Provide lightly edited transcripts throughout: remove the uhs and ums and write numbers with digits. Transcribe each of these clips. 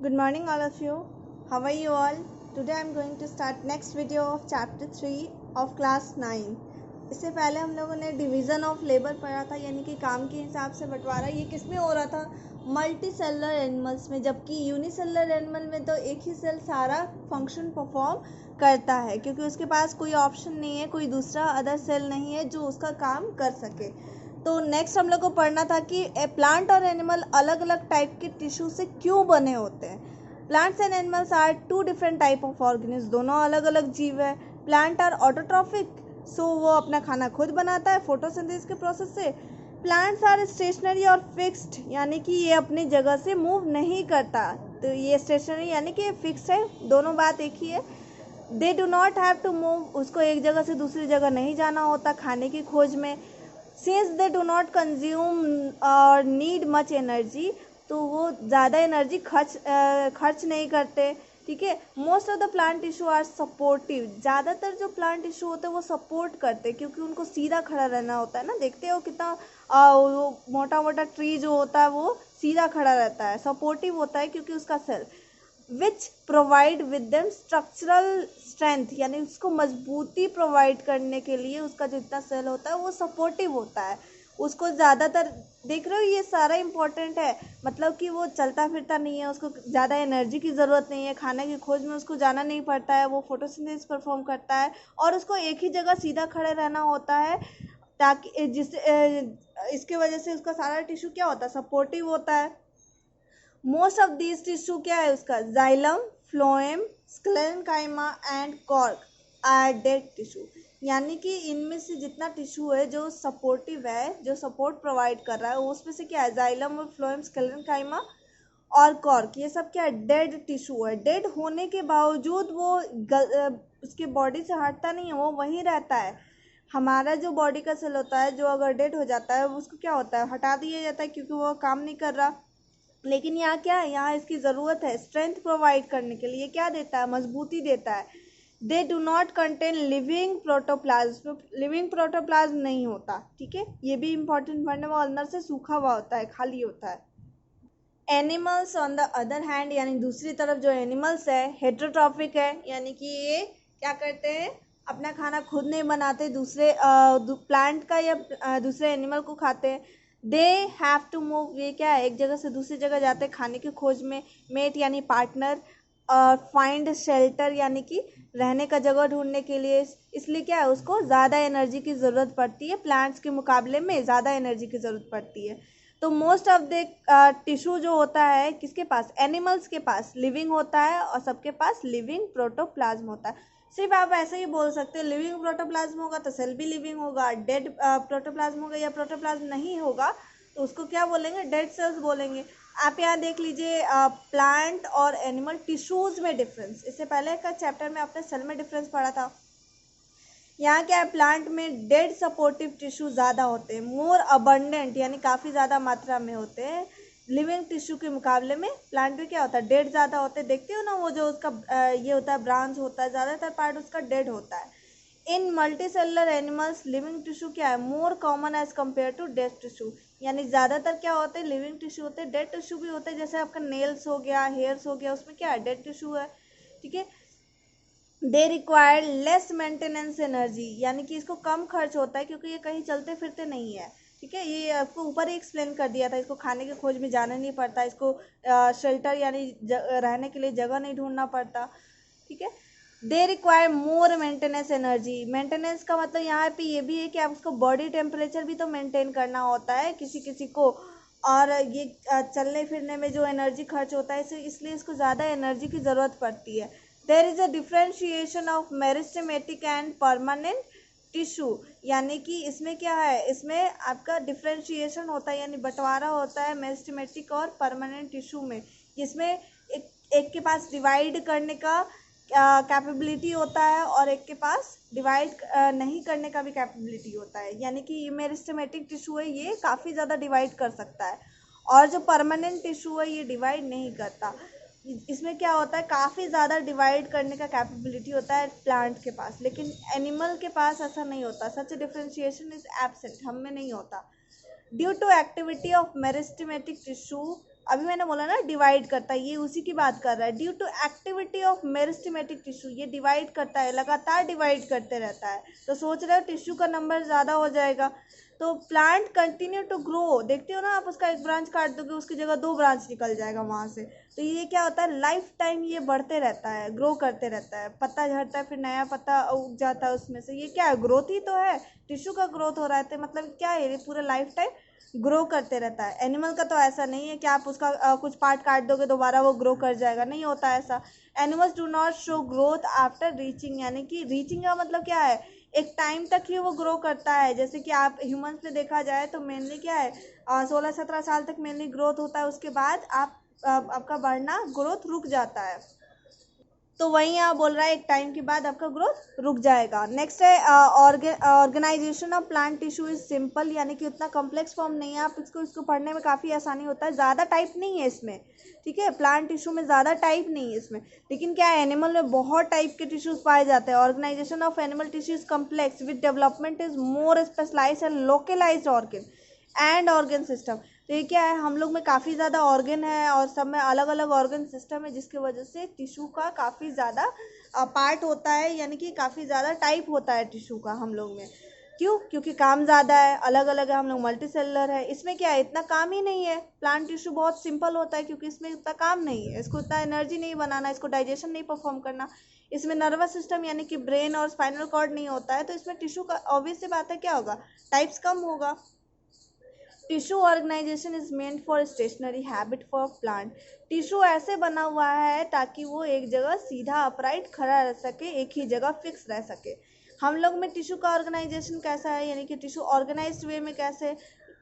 Good morning, all of you. How are you all? Today I am going to start next video of chapter 3 of class 9. इससे पहले हम लोगों ने division of labour पढ़ा था, यानी कि काम के हिसाब से बंटवारा। ये किस में हो रहा था? मल्टी सेलुलर एनिमल्स में। जबकि यूनिसेलुलर एनिमल में तो एक ही सेल सारा फंक्शन परफॉर्म करता है, क्योंकि उसके पास कोई ऑप्शन नहीं है, कोई दूसरा अदर सेल नहीं है जो उसका काम कर सके। तो नेक्स्ट हम लोग को पढ़ना था कि प्लांट और एनिमल अलग अलग टाइप के टिश्यू से क्यों बने होते हैं। Plants and animals are two different type of organism. दोनों अलग अलग जीव है। प्लांट आर ऑटोट्रॉफिक, सो वो अपना खाना खुद बनाता है फोटोसिंथेसिस के प्रोसेस से। प्लांट्स आर स्टेशनरी और फिक्स्ड, यानी कि ये अपनी जगह से मूव नहीं करता। तो ये स्टेशनरी यानी कि फिक्स्ड है, दोनों बात एक ही है। They do not have to move, उसको एक जगह से दूसरी जगह नहीं जाना होता खाने की खोज में। Since they do not consume और नीड मच एनर्जी, तो वो ज़्यादा एनर्जी खर्च नहीं करते। ठीक है। Most of the plant tissue are supportive, ज़्यादातर जो प्लांट टिश्यू होते हैं वो सपोर्ट करते हैं, क्योंकि उनको सीधा खड़ा रहना होता है ना। देखते हो कितना मोटा मोटा ट्री जो होता है वो सीधा खड़ा रहता है, सपोर्टिव होता है, क्योंकि उसका cell which provide with them structural strength, यानी उसको मजबूती प्रोवाइड करने के लिए उसका जितना सेल होता है वो सपोर्टिव होता है। उसको ज़्यादातर देख रहे हो, ये सारा इम्पोर्टेंट है। मतलब कि वो चलता फिरता नहीं है, उसको ज़्यादा एनर्जी की ज़रूरत नहीं है, खाने की खोज में उसको जाना नहीं पड़ता है, वो फोटोसिंथेसिस परफॉर्म करता है और उसको एक ही जगह सीधा खड़े रहना होता है, ताकि इसके वजह से उसका सारा टिश्यू क्या होता है, सपोर्टिव होता है। मोस्ट ऑफ दीज टिश्यू क्या है उसका, xylem, phloem, sclerenchyma and cork are dead tissue. यानी कि इनमें से जितना टिश्यू है जो सपोर्टिव है, जो सपोर्ट प्रोवाइड कर रहा है, उसमें से क्या है, जाइलम और फ्लोएम, स्क्लेरेन्काइमा और कॉर्क, ये सब क्या है, डेड टिश्यू है। डेड होने के बावजूद वो उसके बॉडी से हटता नहीं है, वो वहीं रहता है। हमारा जो बॉडी का सेल होता है, जो अगर डेड हो जाता है उसको क्या होता है, हटा दिया जाता है, क्योंकि वो काम नहीं कर रहा। लेकिन यहाँ क्या है, यहाँ इसकी ज़रूरत है स्ट्रेंथ प्रोवाइड करने के लिए। क्या देता है, मजबूती देता है। They do not contain living protoplasm, living protoplasm नहीं होता। ठीक है, ये भी इंपॉर्टेंट पढ़ने में, अंदर से सूखा हुआ होता है, खाली होता है। Animals on the other hand, यानी दूसरी तरफ जो एनिमल्स है हेट्रोट्रॉफिक है, यानी कि ये क्या करते हैं, अपना खाना खुद नहीं बनाते, दूसरे प्लांट का या दूसरे एनिमल को खाते हैं। दे हैव टू मूव, ये क्या है, एक जगह से दूसरी जगह जाते हैं खाने की खोज में। मेट यानी पार्टनर, और फाइंड शेल्टर यानी कि रहने का जगह ढूंढने के लिए। इसलिए क्या है, उसको ज़्यादा एनर्जी की ज़रूरत पड़ती है, प्लांट्स के मुकाबले में ज़्यादा एनर्जी की ज़रूरत पड़ती है। तो मोस्ट ऑफ द टिश्यू जो होता है किसके पास, एनिमल्स के पास लिविंग होता है, और सबके पास लिविंग प्रोटोप्लाज्म होता है। सिर्फ आप ऐसे ही बोल सकते हैं लिविंग प्रोटोप्लाज्म होगा तो सेल भी लिविंग होगा, डेड प्रोटोप्लाज्म होगा या प्रोटोप्लाज्म नहीं होगा तो उसको क्या बोलेंगे, डेड सेल्स बोलेंगे। आप यहाँ देख लीजिए प्लांट और एनिमल टिश्यूज में डिफरेंस। इससे पहले का चैप्टर में आपने सेल में डिफरेंस पढ़ा था। यहाँ क्या है, प्लांट में डेड सपोर्टिव टिश्यू ज़्यादा होते हैं, मोर अबंडेंट, यानी काफ़ी ज़्यादा मात्रा में होते हैं। लिविंग टिश्यू के मुकाबले में प्लांट में क्या होता है, डेड ज़्यादा होते हैं। देखते हो ना, वो जो उसका ये होता है, ब्रांच होता है, ज़्यादातर पार्ट उसका डेड होता है। In multicellular animals living tissue क्या है, more common as compare to dead tissue. यानी ज़्यादातर क्या होते हैं, लिविंग टिश्यू होते हैं। डेड टिश्यू भी होते हैं, जैसे आपका नेल्स हो गया, हेयर्स हो गया, उसमें क्या है, डेड टिश्यू है। ठीक है। They require less maintenance energy, यानी कि इसको कम खर्च होता है, क्योंकि ये कहीं चलते फिरते नहीं है। ठीक है, ये आपको ऊपर ही एक्सप्लेन कर दिया था, इसको खाने की खोज में जाना नहीं पड़ता, इसको शेल्टर यानी रहने के लिए जगह नहीं ढूंढना पड़ता। ठीक है। They require more maintenance energy, maintenance का मतलब यहाँ पे ये भी है कि आप उसको बॉडी टेम्परेचर भी तो मेंटेन करना होता है किसी किसी को, और ये चलने फिरने में जो एनर्जी खर्च होता है, इसलिए इसको ज़्यादा एनर्जी की ज़रूरत पड़ती है। There is a differentiation of meristematic and permanent tissue, यानी कि इसमें क्या है, इसमें आपका डिफ्रेंशिएशन होता है, यानी बंटवारा होता है मेरिस्टेमेटिक और परमानेंट टिश्यू में, जिसमें एक के पास डिवाइड करने का कैपेबिलिटी होता है और एक के पास डिवाइड नहीं करने का भी कैपेबिलिटी होता है। यानी कि ये मेरिस्टेमेटिक टिश्यू है, ये काफ़ी ज़्यादा डिवाइड कर सकता है, और जो परमानेंट टिश्यू है ये डिवाइड नहीं करता। इसमें क्या होता है, काफ़ी ज़्यादा डिवाइड करने का कैपेबिलिटी होता है प्लांट के पास, लेकिन एनिमल के पास ऐसा नहीं होता। सच डिफ्रेंशिएशन इज एब्सेंट, हम में नहीं होता। Due to activity of meristematic tissue अभी मैंने बोला ना डिवाइड करता है, ये उसी की बात कर रहा है। Due to activity of meristematic tissue, ये डिवाइड करता है, लगातार डिवाइड करते रहता है। तो सोच रहे हो टिश्यू का नंबर ज़्यादा हो जाएगा। तो प्लांट कंटिन्यू टू ग्रो, देखते हो ना आप, उसका एक ब्रांच काट दोगे उसकी जगह 2 ब्रांच निकल जाएगा वहाँ से। तो ये क्या होता है, लाइफ टाइम ये बढ़ते रहता है, ग्रो करते रहता है। पत्ता झड़ता है, फिर नया पत्ता उग जाता है उसमें से, ये क्या है, ग्रोथ ही तो है। टिश्यू का ग्रोथ हो रहा है, तो मतलब क्या है, ये पूरा लाइफ टाइम ग्रो करते रहता है। एनिमल का तो ऐसा नहीं है कि आप उसका कुछ पार्ट काट दोगे दोबारा वो ग्रो कर जाएगा, नहीं होता ऐसा। Animals do not show growth after reaching, यानी कि रीचिंग का मतलब क्या है, एक टाइम तक ही वो ग्रो करता है। जैसे कि आप ह्यूमंस में देखा जाए तो मेनली क्या है, 16-17 साल तक मेनली ग्रोथ होता है, उसके बाद आपका बढ़ना ग्रोथ रुक जाता है। तो वही यहाँ बोल रहा है एक टाइम के बाद आपका ग्रोथ रुक जाएगा। नेक्स्ट है organization of plant tissue is simple, यानी कि उतना कॉम्प्लेक्स फॉर्म नहीं है, आप इसको पढ़ने में काफ़ी आसानी होता है। ज़्यादा टाइप नहीं है इसमें, ठीक है, प्लांट टिश्यू में ज़्यादा टाइप नहीं है इसमें। लेकिन क्या है, एनिमल में बहुत टाइप के टिश्यूज पाए जाते हैं। Organization of animal tissue is complex with development is more specialized and localized organ system. तो ये क्या है, हम लोग में काफ़ी ज़्यादा ऑर्गन है और सब में अलग अलग ऑर्गन सिस्टम है, जिसकी वजह से टिश्यू का काफ़ी ज़्यादा पार्ट होता है, यानी कि काफ़ी ज़्यादा टाइप होता है टिश्यू का हम लोग में। क्यों, क्योंकि काम ज़्यादा है, अलग अलग है, हम लोग मल्टी सेलुलर है। इसमें क्या है, इतना काम ही नहीं है। प्लांट टिश्यू बहुत सिंपल होता है, क्योंकि इसमें इतना काम नहीं है, इसको इतना एनर्जी नहीं बनाना, इसको डाइजेशन नहीं परफॉर्म करना। इसमें नर्वस सिस्टम यानी कि ब्रेन और स्पाइनल कॉर्ड नहीं होता है, तो इसमें टिश्यू का ऑब्वियस सी बात है क्या होगा, टाइप्स कम होगा। Tissue organization is meant for stationary habit for plant. Tissue ऐसे बना हुआ है ताकि वो एक जगह सीधा अपराइट खड़ा रह सके, एक ही जगह फिक्स रह सके। हम लोग में टिश्यू का ऑर्गेनाइजेशन कैसा है, यानी कि टिश्यू ऑर्गेनाइज्ड वे में कैसे,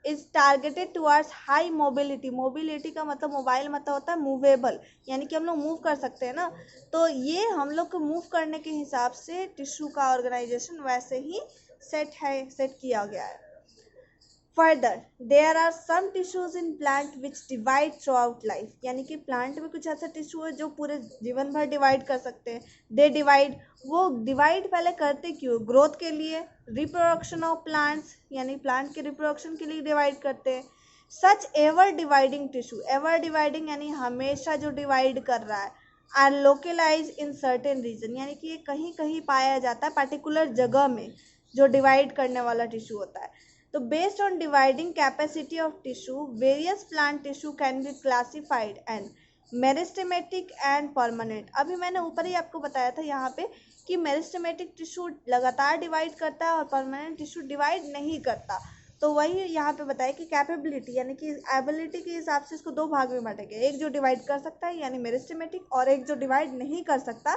is targeted towards high mobility. Mobility का मतलब, मोबाइल मतलब होता है मूवेबल, यानी कि हम लोग मूव कर सकते हैं ना। तो ये हम लोग को मूव करने के हिसाब से टिश्यू का ऑर्गेनाइजेशन वैसे ही सेट किया गया है। Further there are some tissues in plant which divide throughout life, यानी कि प्लांट में कुछ ऐसा टिश्यू है जो पूरे जीवन भर डिवाइड कर सकते हैं। दे डिवाइड, वो डिवाइड पहले करते क्यों, ग्रोथ के लिए, रिप्रोडक्शन ऑफ प्लांट्स, यानी प्लांट के रिप्रोडक्शन के लिए डिवाइड करते हैं। Such ever dividing tissue, ever dividing यानी हमेशा जो डिवाइड कर रहा है, are localize in certain region, यानी कि ये कहीं कहीं पाया जाता है पर्टिकुलर जगह में, जो डिवाइड करने वाला टिश्यू होता है। तो based on dividing capacity of tissue, various plant tissue can be classified and meristematic and permanent. अभी मैंने ऊपर ही आपको बताया था यहाँ पे कि मेरिस्टेमेटिक टिश्यू लगातार डिवाइड करता है और परमानेंट टिश्यू डिवाइड नहीं करता। तो वही यहाँ पे बताया कि कैपेबिलिटी यानी कि एबिलिटी के हिसाब से इसको 2 भाग में बांटेंगे, एक जो डिवाइड कर सकता है यानी मेरिस्टेमेटिक, और एक जो डिवाइड नहीं कर सकता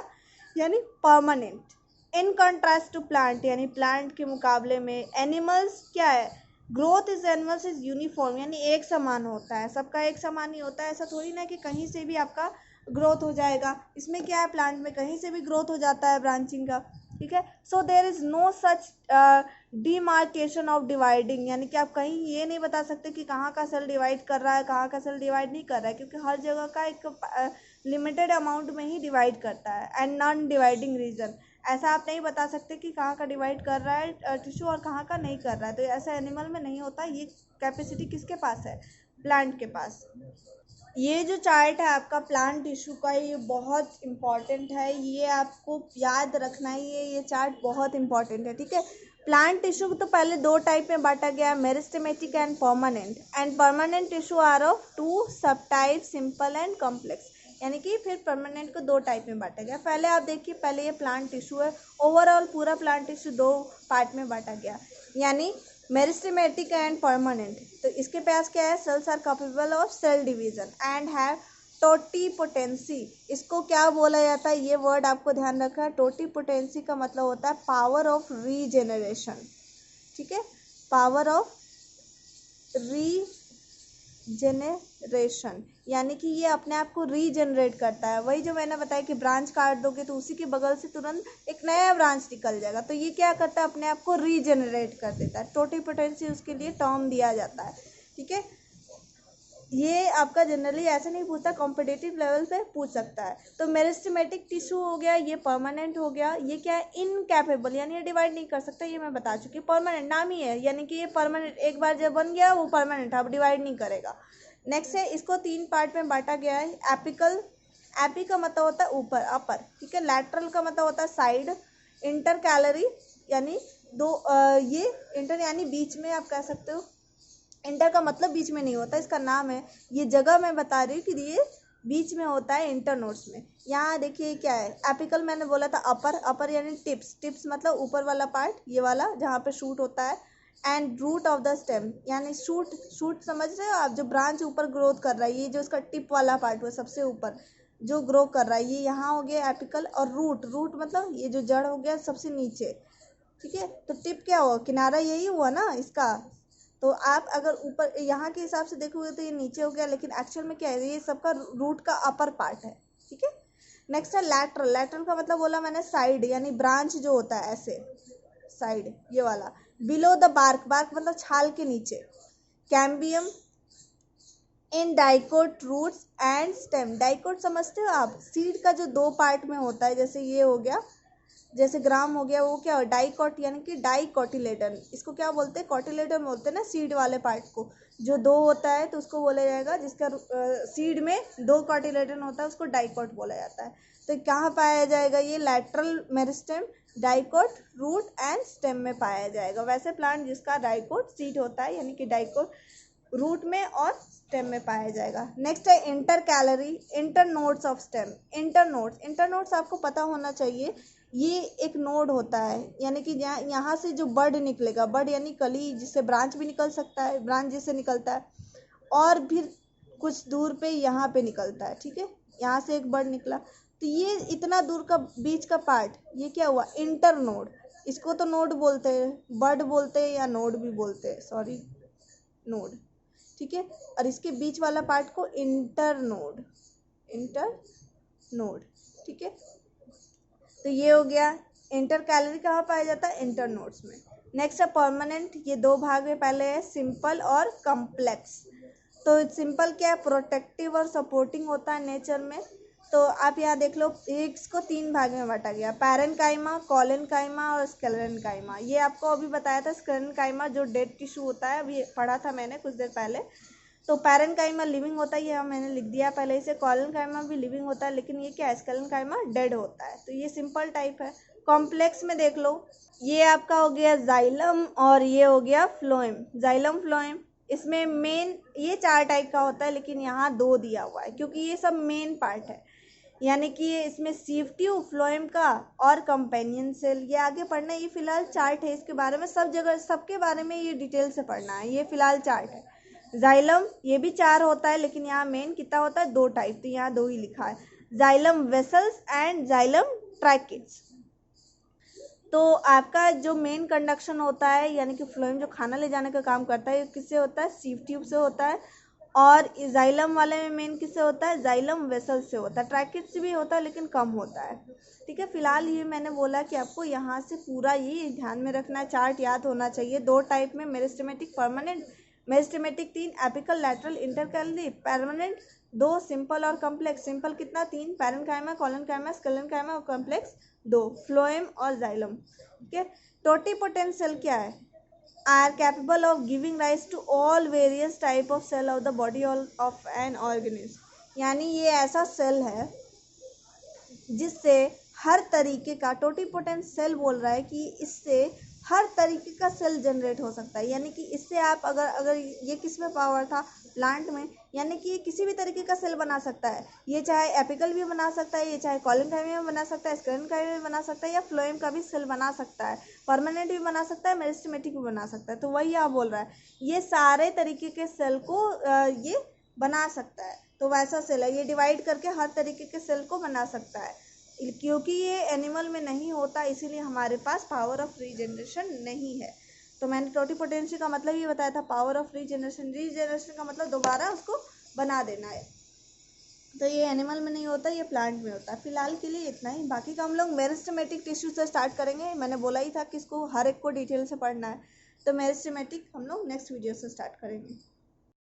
यानी permanent. In contrast to plant, यानी प्लांट के मुकाबले में एनिमल्स क्या है, growth is animals is uniform, यानी एक समान होता है, सबका एक समान ही होता है। ऐसा थोड़ी ना कि कहीं से भी आपका ग्रोथ हो जाएगा, इसमें क्या है, प्लांट में कहीं से भी ग्रोथ हो जाता है ब्रांचिंग का, ठीक है। So there is no such demarcation of dividing, यानी कि आप कहीं ये नहीं बता सकते कि कहाँ का सेल डिवाइड कर रहा है, कहाँ का सेल डिवाइड नहीं कर रहा है, क्योंकि हर जगह का एक लिमिटेड अमाउंट में ही डिवाइड करता है। एंड नॉन डिवाइडिंग रीजन, ऐसा आप नहीं बता सकते कि कहाँ का डिवाइड कर रहा है टिश्यू और कहाँ का नहीं कर रहा है। तो ऐसा एनिमल में नहीं होता, ये कैपेसिटी किसके पास है, प्लांट के पास। ये जो चार्ट है आपका प्लांट टिश्यू का, ये बहुत इम्पॉर्टेंट है, ये आपको याद रखना ही है, ये चार्ट बहुत इम्पॉर्टेंट है, ठीक है। प्लांट टिश्यू तो पहले 2 टाइप में बांटा गया, meristematic and permanent. And permanent tissue are of 2 sub type, simple and complex, यानी कि फिर परमानेंट को 2 टाइप में बांटा गया। पहले आप देखिए, पहले ये प्लांट टिश्यू है, ओवरऑल पूरा प्लांट टिश्यू 2 पार्ट में बांटा गया, यानी मेरिस्टेमेटिक एंड परमानेंट। तो इसके पास क्या है, cells are capable of cell division and have totipotency. इसको क्या बोला जाता है, ये वर्ड आपको ध्यान रखना है। टोटीपोटेंसी का मतलब होता है पावर ऑफ रीजेनरेशन, ठीक है, पावर ऑफ रीजेनरेशन, यानी कि ये अपने आप को रीजनरेट करता है। वही जो मैंने बताया कि ब्रांच काट दोगे तो उसी के बगल से तुरंत एक नया ब्रांच निकल जाएगा, तो ये क्या करता है, अपने आप को रीजनरेट कर देता है। टोटीपोटेंसी उसके लिए टर्म दिया जाता है, ठीक है। ये आपका जनरली ऐसे नहीं पूछता, कॉम्पिटिटिव लेवल पे पूछ सकता है। तो मेरिस्टेमेटिक टिश्यू हो गया, ये परमानेंट हो गया। ये क्या है, इनकैपेबल, यानी ये डिवाइड नहीं कर सकता, ये मैं बता चुकी। परमानेंट नाम ही है, यानी कि ये परमानेंट, एक बार जब बन गया वो परमानेंट, अब डिवाइड नहीं करेगा। नेक्स्ट है, इसको 3 पार्ट में बांटा गया है। एपिकल, एपी का मतलब होता है ऊपर, अपर, ठीक है। लैटरल का मतलब होता है साइड। इंटर कैलरी यानी ये इंटर यानी बीच में आप कह सकते हो। इंटर का मतलब बीच में नहीं होता, इसका नाम है, ये जगह मैं बता रही हूँ कि ये बीच में होता है इंटरनोड्स में। यहाँ देखिए क्या है, एपिकल मैंने बोला था अपर, अपर यानी टिप्स, टिप्स मतलब ऊपर वाला पार्ट, ये वाला जहाँ पे शूट होता है। And root of the stem यानी शूट, शूट समझ रहे हो आप, जो ब्रांच ऊपर ग्रोथ कर रहा है, ये जो इसका टिप वाला पार्ट वो सबसे ऊपर जो ग्रो कर रहा है, ये यहाँ हो गया एपिकल। और रूट, रूट मतलब ये जो जड़ हो गया सबसे नीचे, ठीक है। तो टिप क्या हुआ, किनारा यही हुआ ना इसका। तो आप अगर ऊपर यहाँ के हिसाब से देखोगे तो ये नीचे हो गया, लेकिन एक्चुअल में क्या है, ये सबका रूट का अपर पार्ट है, ठीक है। नेक्स्ट है लैटरल, लैटरल का मतलब बोला मैंने साइड यानी ब्रांच जो होता है ऐसे साइड, ये वाला। बिलो द बार्क, बार्क मतलब छाल के नीचे। Cambium in dicot roots and stem, dicot समझते हो आप, सीड का जो 2 पार्ट में होता है, जैसे ये हो गया, जैसे ग्राम हो गया, वो क्या हो, डाइकोट यानी कि डाइकोटिलेडन, इसको क्या बोलते हैं, कोटिलेडन बोलते हैं ना सीड वाले पार्ट को। जो 2 होता है तो उसको बोला जाएगा, जिसका सीड में 2 कोटिलेडन होता है उसको डाइकोट बोला जाता है। तो कहाँ पाया जाएगा ये, lateral meristem, dicot, root and stem में पाया जाएगा। वैसे प्लांट जिसका डाइकोट सीड होता है यानी कि डाइकोट रूट में और स्टेम में पाया जाएगा। नेक्स्ट है inter calorie, inter nodes of stem. Inter nodes, inter nodes आपको पता होना चाहिए, ये एक नोड होता है यानी कि यहाँ से जो बड निकलेगा, बड यानी कली, जिससे ब्रांच भी निकल सकता है, ब्रांच जिससे निकलता है, और फिर कुछ दूर पे यहाँ पे निकलता है, ठीक है। यहाँ से एक बड निकला, तो ये इतना दूर का बीच का पार्ट, ये क्या हुआ, इंटर नोड। इसको तो नोड बोलते हैं, बड बोलते हैं या नोड भी बोलते हैं, सॉरी नोड, ठीक है। और इसके बीच वाला पार्ट को इंटर नोड, इंटर नोड, ठीक है। तो ये हो गया, इंटर कैलोरी कहाँ पाया जाता है, इंटर नोड्स में। नेक्स्ट है परमानेंट, ये 2 भाग में पहले है, सिंपल और कम्प्लेक्स। तो सिंपल क्या है, प्रोटेक्टिव और सपोर्टिंग होता है नेचर में। तो आप यहाँ देख लो, इसको 3 भाग में बांटा गया, पैरेनकाइमा, कॉलेनकाइमा और स्क्लेरेनकाइमा। ये आपको अभी बताया था, स्क्लेरेनकाइमा जो डेड टिश्यू होता है, अभी पढ़ा था मैंने कुछ देर पहले। तो पैरेनकाइमा लिविंग होता है, ये मैंने लिख दिया पहले इसे। कॉलेनकाइमा भी लिविंग होता है, लेकिन ये क्या है, स्क्लेरेनकाइमा डेड होता है। तो ये सिंपल टाइप है। कॉम्प्लेक्स में देख लो, ये आपका हो गया जाइलम और ये हो गया फ्लोएम, जाइलम फ्लोएम। इसमें मेन ये 4 टाइप का होता है, लेकिन यहाँ 2 दिया हुआ है क्योंकि ये सब मेन पार्ट है, यानी कि ये इसमें सीव ट्यूब, फ्लोएम का और कंपेनियन सेल। ये आगे पढ़ना है, ये फिलहाल चार्ट है, इसके बारे में सब जगह सबके बारे में ये डिटेल से पढ़ना है, ये फिलहाल चार्ट है। जाइलम ये भी 4 होता है, लेकिन यहाँ मेन कितना होता है, 2 टाइप, तो यहाँ 2 ही लिखा है, xylem vessels and xylem tracheids. तो आपका जो मेन कंडक्शन होता है यानी कि फ्लोएम जो खाना ले जाने का काम करता है, ये किससे होता है, सीव ट्यूब से होता है। और जाइलम वाले में मेन किससे होता है, जाइलम वेसल से होता है। ट्रैकिड्स भी होता है लेकिन कम होता है, ठीक है। फिलहाल ये मैंने बोला कि आपको यहाँ से पूरा ये ध्यान में रखना है, चार्ट याद होना चाहिए। 2 टाइप में, meristematic, permanent. Meristematic 3, apical, lateral, intercalary. Permanent 2, simple और कम्प्लेक्स। सिंपल कितना, 3, पैरेनकाइमा, कॉलेनकाइमा, स्क्लेरेनकाइमा, और कम्प्लेक्स 2, फ्लोएम और जाइलम, ठीक है। टोटिपोटेंट सेल क्या है, are capable of giving rise to all various type of cell of the body of an organism। यानी ये ऐसा सेल है जिससे हर तरीके का, टोटिपोटेंट सेल बोल रहा है कि इससे हर तरीके का सेल जनरेट हो सकता है। यानी कि इससे आप अगर ये किस में पावर था, प्लांट में, यानी कि ये किसी भी तरीके का सेल बना सकता है। ये चाहे एपिकल भी बना सकता है, ये चाहे कॉलेनकाइमा में बना सकता है, स्क्लेरेनकाइमा में बना सकता है, या फ्लोएम का भी सेल बना सकता है। परमानेंट भी बना सकता है, मेरिस्टेमेटिक भी बना सकता है। तो वही आप बोल रहा है, ये सारे तरीके के सेल को ये बना सकता है। तो वैसा सेल है, ये डिवाइड करके हर तरीके के सेल को बना सकता है। क्योंकि ये एनिमल में नहीं होता, इसीलिए हमारे पास पावर ऑफ रीजनरेशन नहीं है। तो मैंने टोटिपोटेंसी का मतलब ये बताया था, पावर ऑफ रीजनरेशन। रीजनरेशन का मतलब दोबारा उसको बना देना है। तो ये एनिमल में नहीं होता, ये प्लांट में होता है। फिलहाल के लिए इतना ही, बाकी का हम लोग मेरिस्टेमेटिक टिश्यू से स्टार्ट करेंगे। मैंने बोला ही था कि इसको हर एक को डिटेल से पढ़ना है। तो मेरिस्टेमेटिक हम लोग नेक्स्ट वीडियो से स्टार्ट करेंगे।